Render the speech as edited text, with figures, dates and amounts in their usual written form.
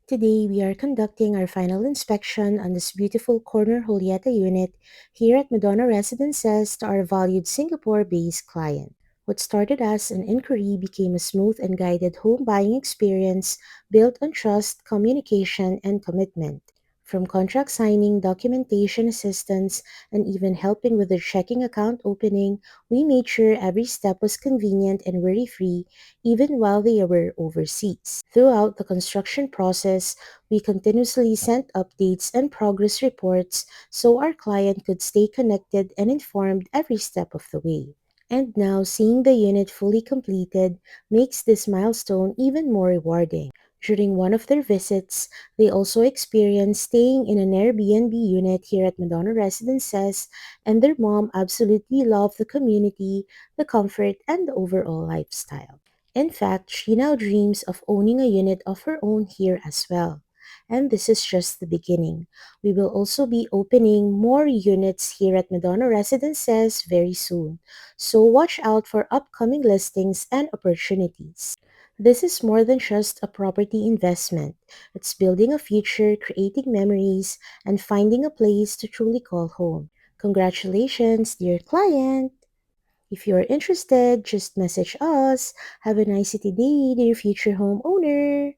Today, we are conducting our final inspection on this beautiful corner Julieta unit here at Madonna Residences to our valued Singapore-based client. What started as an inquiry became a smooth and guided home buying experience built on trust, communication, and commitment. From contract signing, documentation assistance, and even helping with their checking account opening, we made sure every step was convenient and worry-free even while they were overseas. Throughout the construction process, we continuously sent updates and progress reports so our client could stay connected and informed every step of the way. And now, seeing the unit fully completed makes this milestone even more rewarding. During one of their visits, they also experienced staying in an Airbnb unit here at Madonna Residences, and their mom absolutely loved the community, the comfort, and the overall lifestyle. In fact, she now dreams of owning a unit of her own here as well. And this is just the beginning. We will also be opening more units here at Madonna Residences very soon, so watch out for upcoming listings and opportunities. This is more than just a property investment. It's building a future, creating memories, and finding a place to truly call home. Congratulations, dear client! If you are interested, just message us. Have a nice city day, dear future homeowner!